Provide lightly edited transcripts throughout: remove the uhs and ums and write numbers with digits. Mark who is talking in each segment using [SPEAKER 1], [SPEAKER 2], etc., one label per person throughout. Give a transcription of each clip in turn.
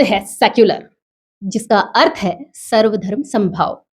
[SPEAKER 1] है सेक्युलर, जिसका अर्थ है सर्वधर्म समभाव।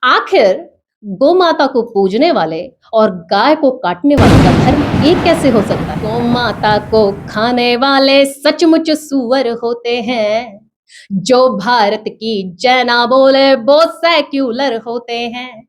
[SPEAKER 1] आखिर गौ माता को पूजने वाले और गाय को काटने वाले का धर्म एक कैसे हो सकता है? गौ माता को खाने वाले सचमुच सुअर होते हैं। जो भारत की जय ना बोले वो सेक्युलर होते हैं।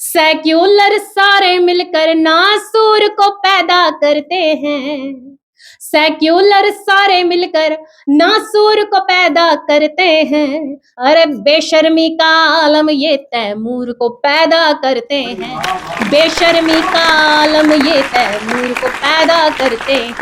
[SPEAKER 1] सेक्युलर सारे मिलकर नासूर को पैदा करते हैं। सेक्युलर सारे मिलकर नासूर को पैदा करते हैं। अरे बेशर्मी का आलम ये तैमूर को पैदा करते हैं। बेशर्मी का आलम ये तैमूर को पैदा करते हैं।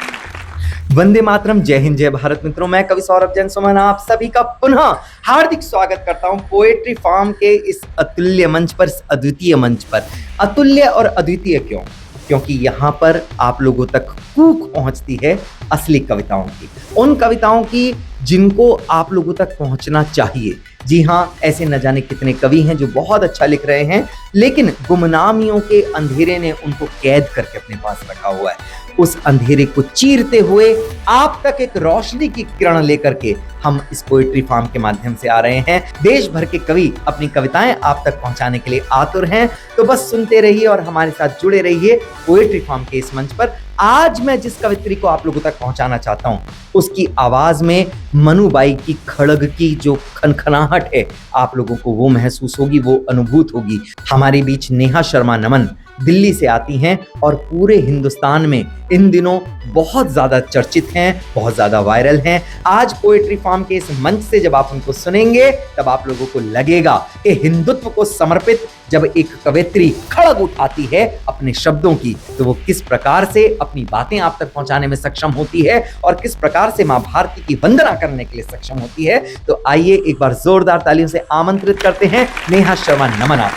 [SPEAKER 2] वंदे मातरम। जय हिंद, जय भारत। मित्रों, मैं कवि सौरभ जैन सुमन आप सभी का पुनः हार्दिक स्वागत करता हूं पोएट्री फार्म के इस अतुल्य मंच पर, इस अद्वितीय मंच पर। अतुल्य और अद्वितीय क्यों? क्योंकि यहाँ पर आप लोगों तक कूक पहुंचती है असली कविताओं की, उन कविताओं की जिनको आप लोगों तक पहुंचना चाहिए। जी हाँ, ऐसे न जाने कितने कवि हैं जो बहुत अच्छा लिख रहे हैं, लेकिन गुमनामियों के अंधेरे ने उनको कैद करके अपने पास रखा हुआ है। उस अंधेरे को चीरते हुए आप तक एक रोशनी की किरण लेकर के हम इस पोएट्री फार्म के माध्यम से आ रहे हैं। देश भर के कवि अपनी कविताएं आप तक पहुंचाने के लिए आतुर हैं, तो बस सुनते रहिए और हमारे साथ जुड़े रहिए पोएट्री फार्म के इस मंच पर। आज मैं जिस कवित्री को आप लोगों तक पहुंचाना चाहता हूं, उसकी आवाज में मनुबाई की खड़ग की जो खनखनाहट है, आप लोगों को वो महसूस होगी, वो अनुभूत होगी। हमारे बीच नेहा शर्मा नमन दिल्ली से आती हैं और पूरे हिंदुस्तान में इन दिनों बहुत ज्यादा चर्चित हैं, बहुत ज्यादा वायरल हैं। आज पोएट्री फार्म के इस मंच से जब आप उनको सुनेंगे, तब आप लोगों को लगेगा कि हिंदुत्व को समर्पित जब एक कवित्री खड़ग उठाती है अपने शब्दों की, तो वो किस प्रकार से अपनी बातें आप तक पहुंचाने में सक्षम होती है और किस प्रकार से मां भारती की वंदना करने के लिए सक्षम होती है। तो आइए एक बार जोरदार तालियों से आमंत्रित करते हैं नेहा शर्मा नमन।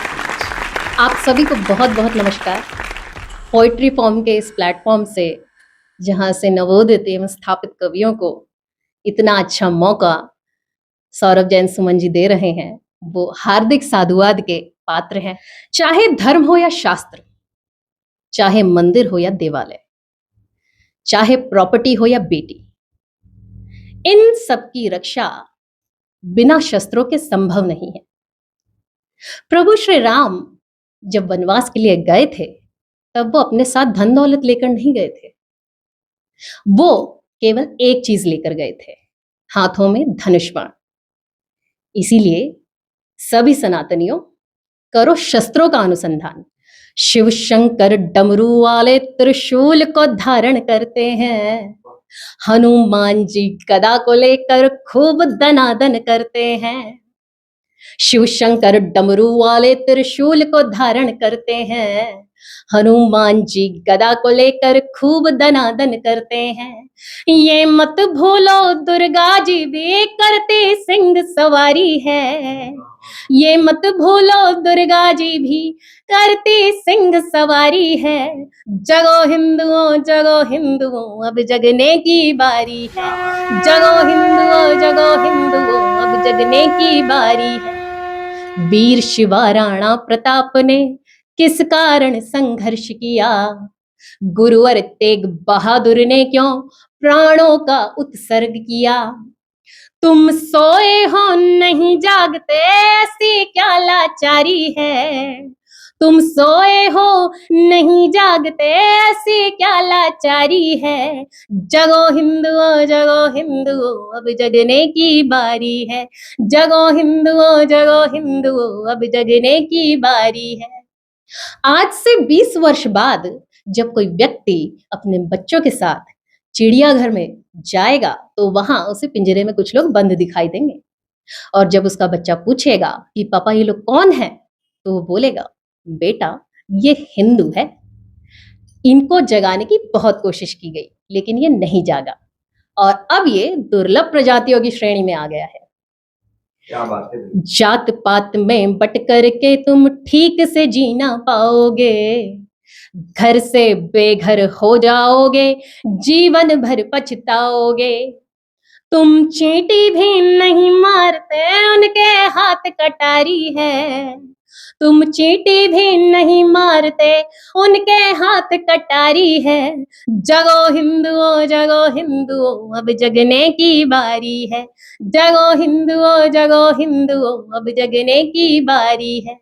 [SPEAKER 1] आप सभी को बहुत बहुत नमस्कार। पोइट्री फॉर्म के इस प्लेटफॉर्म से, जहां से नवोदित एवं स्थापित कवियों को इतना अच्छा मौका सौरभ जैन सुमन जी दे रहे हैं, वो हार्दिक साधुवाद के पात्र हैं। चाहे धर्म हो या शास्त्र, चाहे मंदिर हो या देवालय, चाहे प्रॉपर्टी हो या बेटी, इन सब की रक्षा बिना शस्त्रों के संभव नहीं है। प्रभु श्री राम जब वनवास के लिए गए थे, तब वो अपने साथ धन दौलत लेकर नहीं गए थे। वो केवल एक चीज लेकर गए थे, हाथों में धनुष बाण। इसीलिए सभी सनातनियों, करो शस्त्रों का अनुसंधान। शिव शंकर डमरू वाले त्रिशूल को धारण करते हैं। हनुमान जी गदा को लेकर खूब दनादन करते हैं। शिव शंकर डमरू वाले त्रिशूल को धारण करते हैं। हनुमान जी गदा को लेकर खूब दनादन करते हैं। ये मत भूलो दुर्गा जी भी करती सिंह सवारी है। ये मत भूलो दुर्गा जी भी करती सिंह सवारी है। जगो हिंदुओं अब जगने की बारी है। जगो हिंदुओं अब जगने की बारी है। वीर शिवा राणा प्रताप ने किस कारण संघर्ष किया? गुरुवर तेग बहादुर ने क्यों प्राणों का उत्सर्ग किया? तुम सोए हो नहीं जागते, ऐसी क्या लाचारी है? तुम सोए हो नहीं जागते, ऐसी क्या लाचारी है? जगो हिंदुओं अब जगने की बारी है। जगो हिंदुओं अब जगने की बारी है। आज से 20 वर्ष बाद जब कोई व्यक्ति अपने बच्चों के साथ चिड़ियाघर में जाएगा, तो वहां उसे पिंजरे में कुछ लोग बंद दिखाई देंगे। और जब उसका बच्चा पूछेगा कि पापा ये लोग कौन है, तो वो बोलेगा, बेटा ये हिंदू है। इनको जगाने की बहुत कोशिश की गई, लेकिन ये नहीं जागा और अब ये दुर्लभ प्रजातियों की श्रेणी में आ गया है।
[SPEAKER 2] क्या बात है।
[SPEAKER 1] जात पात में बट करके तुम ठीक से जीना पाओगे। घर से बेघर हो जाओगे, जीवन भर पछताओगे। तुम चींटी भी नहीं मारते, उनके हाथ कटारी है। तुम चींटी भी नहीं मारते, उनके हाथ कटारी है। जगो हिंदुओं अब जगने की बारी है। जगो हिंदुओं अब जगने की बारी है।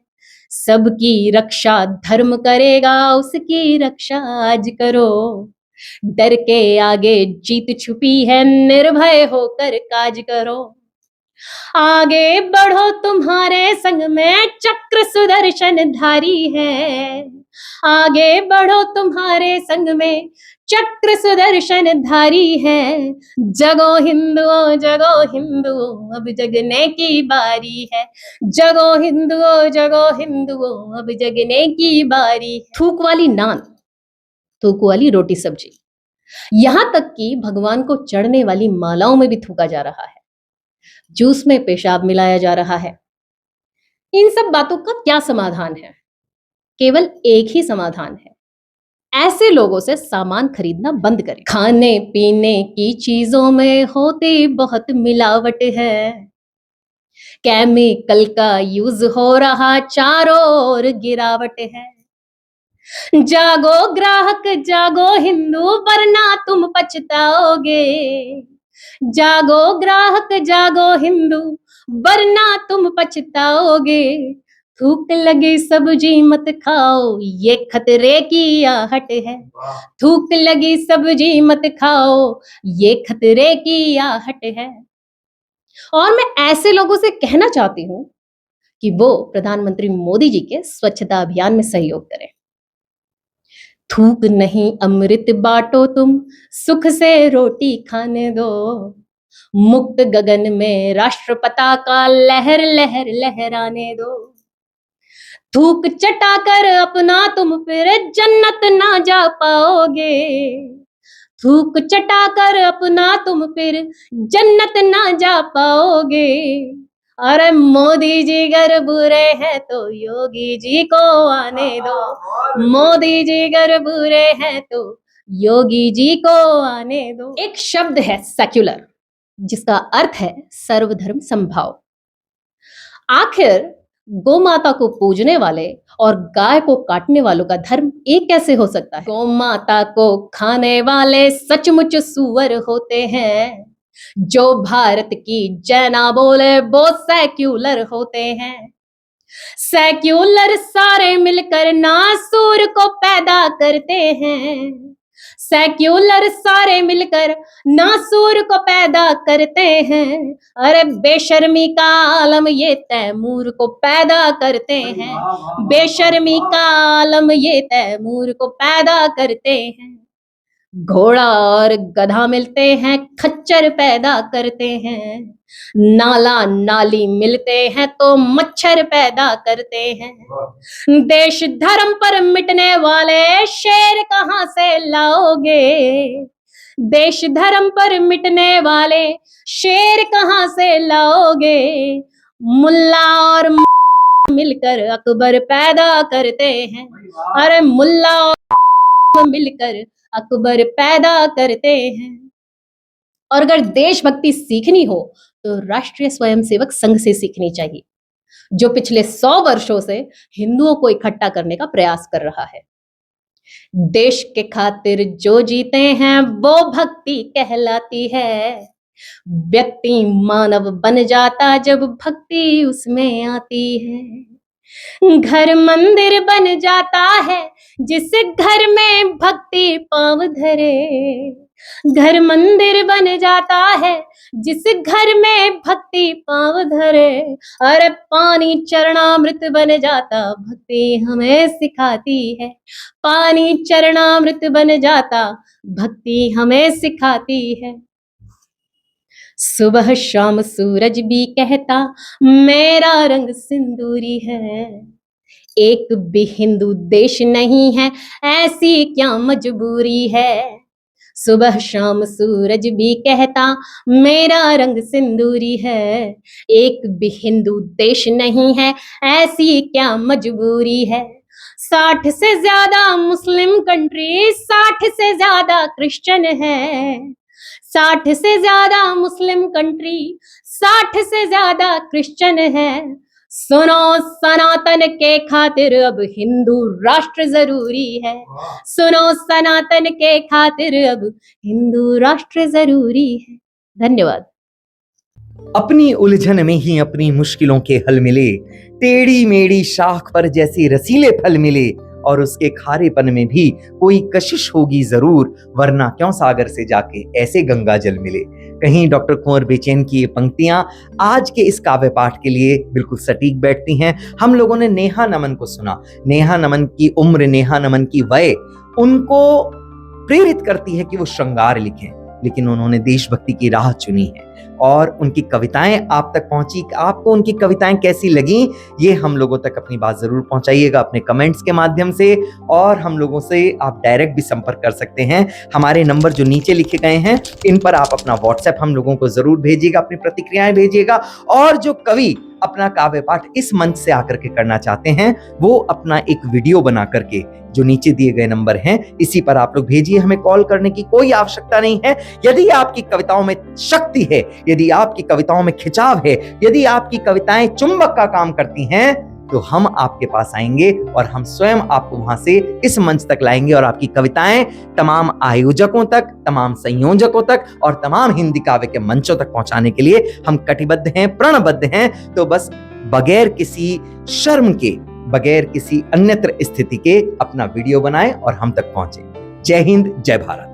[SPEAKER 1] सबकी रक्षा धर्म करेगा, उसकी रक्षा आज करो। डर के आगे जीत छुपी है, निर्भय होकर काज करो। आगे बढ़ो तुम्हारे संग में चक्र सुदर्शन धारी है। आगे बढ़ो तुम्हारे संग में चक्र सुदर्शन धारी है। जगो हिंदुओं अब जगने की बारी है। जगो हिंदुओं अब जगने की बारी है। थूक वाली नान, थूक वाली रोटी सब्जी, यहां तक कि भगवान को चढ़ने वाली मालाओं में भी थूका जा रहा है। जूस में पेशाब मिलाया जा रहा है। इन सब बातों का क्या समाधान है? केवल एक ही समाधान है, ऐसे लोगों से सामान खरीदना बंद करें। खाने पीने की चीजों में होती बहुत मिलावट है। केमिकल का यूज हो रहा, चारों ओर गिरावट है। जागो ग्राहक जागो हिंदू, वरना तुम पछताओगे। जागो ग्राहक जागो हिंदू, वरना तुम पछताओगे। थूक लगी सब्जी मत खाओ, ये खतरे की आहट है। थूक लगी सब्जी मत खाओ, ये खतरे की आहट है। और मैं ऐसे लोगों से कहना चाहती हूं कि वो प्रधानमंत्री मोदी जी के स्वच्छता अभियान में सहयोग करें। थूक नहीं अमृत बांटो तुम, सुख से रोटी खाने दो। मुक्त गगन में राष्ट्र पताका लहर लहर लहराने दो। थूक चटाकर अपना तुम फिर जन्नत ना जा पाओगे। थूक चटाकर अपना तुम फिर जन्नत ना जा पाओगे। अरे मोदी जी अगर बुरे हैं तो योगी जी को आने दो। मोदी जी अगर बुरे हैं तो योगी जी को आने दो। एक शब्द है सेक्युलर, जिसका अर्थ है सर्वधर्म समभाव। आखिर गौ माता को पूजने वाले और गाय को काटने वालों का धर्म एक कैसे हो सकता है? गौ माता को खाने वाले सचमुच सुअर होते हैं। जो भारत की जय ना बोले वो सेक्युलर होते हैं। सेक्युलर सारे मिलकर नासूर को पैदा करते हैं। सेक्युलर सारे मिलकर नासूर को पैदा करते हैं। अरे बेशर्मी का आलम ये तैमूर को पैदा करते हैं। बेशर्मी का आलम ये तैमूर को पैदा करते हैं। घोड़ा और गधा मिलते हैं, खच्चर पैदा करते हैं। नाला नाली मिलते हैं तो मच्छर पैदा करते हैं। देश धर्म पर मिटने वाले शेर कहां से लाओगे? देश धर्म पर मिटने वाले शेर कहां से लाओगे? मुल्ला और मिलकर अकबर पैदा करते हैं। अरे मुल्ला और मिलकर अकबर पैदा करते हैं। और अगर देशभक्ति सीखनी हो तो राष्ट्रीय स्वयंसेवक संघ से सीखनी चाहिए, जो पिछले 100 वर्षों से हिंदुओं को इकट्ठा करने का प्रयास कर रहा है। देश के खातिर जो जीते हैं वो भक्ति कहलाती है। व्यक्ति मानव बन जाता जब भक्ति उसमें आती है। घर मंदिर बन जाता है जिस घर में भक्ति पांव धरे। घर मंदिर बन जाता है जिस घर में भक्ति पांव धरे। अरे पानी चरणामृत बन जाता, भक्ति हमें सिखाती है। पानी चरणामृत बन जाता, भक्ति हमें सिखाती है। सुबह शाम सूरज भी कहता मेरा रंग सिंदूरी है। एक भी हिंदू देश नहीं है, ऐसी क्या मजबूरी है। सुबह शाम सूरज भी कहता मेरा रंग सिंदूरी है। एक भी हिंदू देश नहीं है, ऐसी क्या मजबूरी है। 60 से ज्यादा मुस्लिम कंट्री, 60 से ज्यादा क्रिश्चियन है। 60 से ज्यादा मुस्लिम कंट्री, 60 से ज्यादा क्रिश्चियन है। सुनो सनातन के खातिर अब हिंदू राष्ट्र जरूरी है, सुनो सनातन के खातिर अब हिंदू राष्ट्र जरूरी है। धन्यवाद।
[SPEAKER 2] अपनी उलझन में ही अपनी मुश्किलों के हल मिले, टेढ़ी मेढ़ी शाख पर जैसे रसीले फल मिले, और उसके खारेपन में भी कोई कशिश होगी जरूर, वरना क्यों सागर से जाके ऐसे गंगा जल मिले। कहीं डॉक्टर कुंवर बेचैन की ये पंक्तियां आज के इस काव्य पाठ के लिए बिल्कुल सटीक बैठती हैं। हम लोगों ने नेहा नमन को सुना, नेहा नमन की उम्र, नेहा नमन की वय उनको प्रेरित करती है कि वो श्रृंगार लिखें, लेकिन उन्होंने देशभक्ति की राह चुनी है और उनकी कविताएं आप तक पहुंची। आपको उनकी कविताएं कैसी लगी, ये हम लोगों तक अपनी बात जरूर पहुंचाइएगा अपने कमेंट्स के माध्यम से, और हम लोगों से आप डायरेक्ट भी संपर्क कर सकते हैं। हमारे नंबर जो नीचे लिखे गए हैं इन पर आप अपना व्हाट्सएप हम लोगों को जरूर भेजिएगा, अपनी प्रतिक्रियाएं भेजिएगा, और जो कवि अपना काव्य पाठ इस मंच से आकर के करना चाहते हैं वो अपना एक वीडियो बना करके जो नीचे दिए गए नंबर हैं इसी पर आप लोग भेजिए। हमें कॉल करने की कोई आवश्यकता नहीं है। यदि आपकी कविताओं में शक्ति है, यदि आपकी कविताओं में खिंचाव है, यदि आपकी कविताएं चुंबक का काम करती हैं, तो हम आपके पास आएंगे और हम स्वयं आपको वहां से इस मंच तक लाएंगे, और आपकी कविताएं तमाम आयोजकों तक, तमाम संयोजकों तक और तमाम हिंदी काव्य के मंचों तक पहुंचाने के लिए हम कटिबद्ध हैं, प्रणबद्ध हैं। तो बस बगैर किसी शर्म के, बगैर किसी अन्यत्र स्थिति के अपना वीडियो बनाएं और हम तक पहुंचे। जय हिंद, जय भारत।